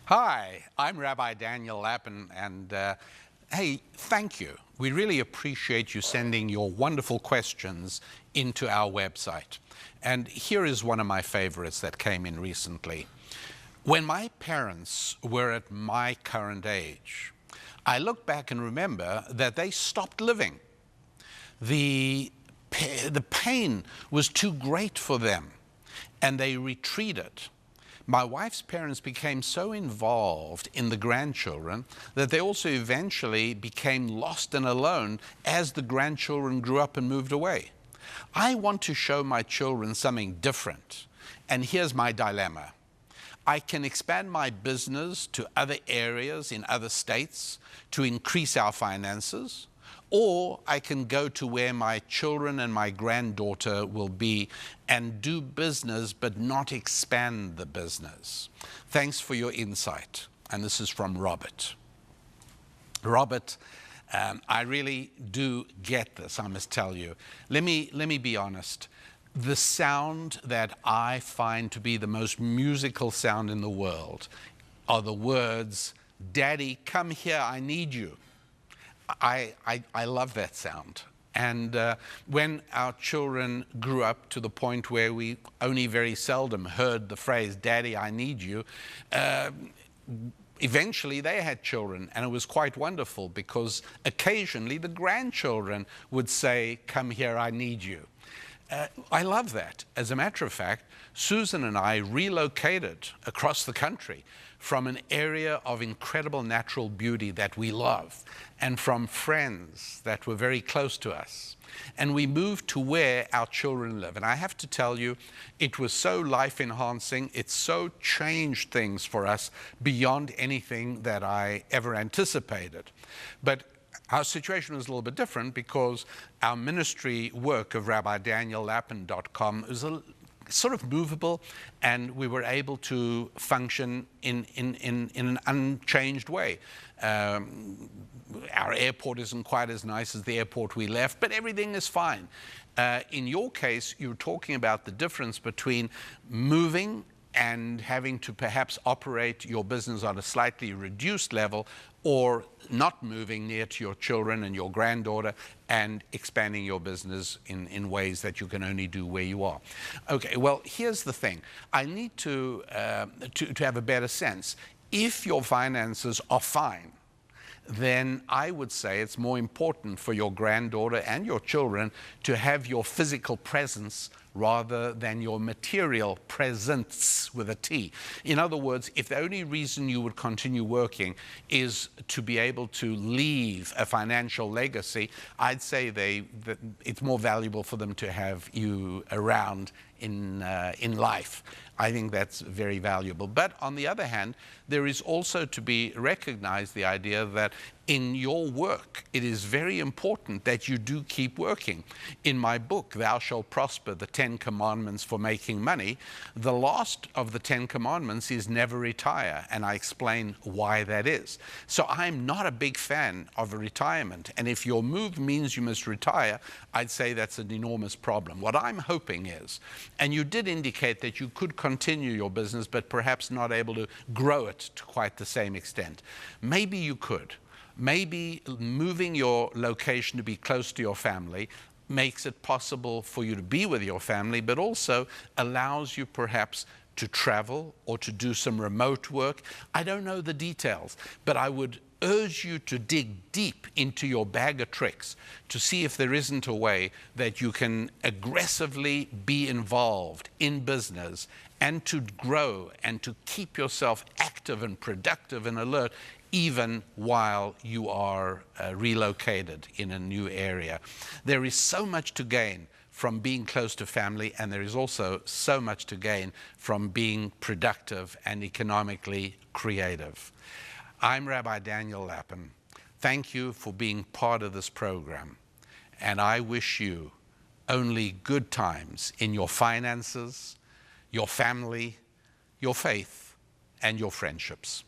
Hi, I'm Rabbi Daniel Lappin, and hey, thank you. We really appreciate you sending your wonderful questions into our website. And here is one of my favorites that came in recently. When my parents were at my current age, I look back and remember that they stopped living. The pain was too great for them, and they retreated. My wife's parents became so involved in the grandchildren that they also eventually became lost and alone as the grandchildren grew up and moved away. I want to show my children something different, and here's my dilemma. I can expand my business to other areas in other states to increase our finances, or I can go to where my children and my granddaughter will be and do business but not expand the business. Thanks for your insight. And this is from Robert. Robert, I really do get this, I must tell you. Let me be honest. The sound that I find to be the most musical sound in the world are the words, "Daddy, come here, I need you." I love that sound. And when our children grew up to the point where we only very seldom heard the phrase, "Daddy, I need you," eventually they had children, and it was quite wonderful because occasionally the grandchildren would say, "Come here, I need you." I love that. As a matter of fact, Susan and I relocated across the country from an area of incredible natural beauty that we love and from friends that were very close to us. And we moved to where our children live. And I have to tell you, it was so life-enhancing. It so changed things for us beyond anything that I ever anticipated. But our situation was a little bit different because our ministry work of RabbiDanielLappin.com is sort of movable, and we were able to function in an unchanged way. Our airport isn't quite as nice as the airport we left, but everything is fine. In your case, you're talking about the difference between moving and having to perhaps operate your business on a slightly reduced level, or not moving near to your children and your granddaughter and expanding your business in ways that you can only do where you are. Okay, well, here's the thing. I need to have a better sense. If your finances are fine, then I would say it's more important for your granddaughter and your children to have your physical presence rather than your material presence with a T. In other words, if the only reason you would continue working is to be able to leave a financial legacy, I'd say that it's more valuable for them to have you around in life. I think that's very valuable. But on the other hand, there is also to be recognized the idea that in your work, it is very important that you do keep working. In my book, Thou Shalt Prosper, the 10 Commandments for Making Money, the last of the 10 Commandments is never retire, and I explain why that is. So I'm not a big fan of a retirement, and if your move means you must retire, I'd say that's an enormous problem. What I'm hoping is, and you did indicate that you could continue your business, but perhaps not able to grow it to quite the same extent. Maybe you could. Maybe moving your location to be close to your family makes it possible for you to be with your family, but also allows you perhaps to travel or to do some remote work. I don't know the details, but I would urge you to dig deep into your bag of tricks to see if there isn't a way that you can aggressively be involved in business and to grow and to keep yourself active and productive and alert even while you are relocated in a new area. There is so much to gain from being close to family, and there is also so much to gain from being productive and economically creative. I'm Rabbi Daniel Lappin. Thank you for being part of this program, and I wish you only good times in your finances, your family, your faith, and your friendships.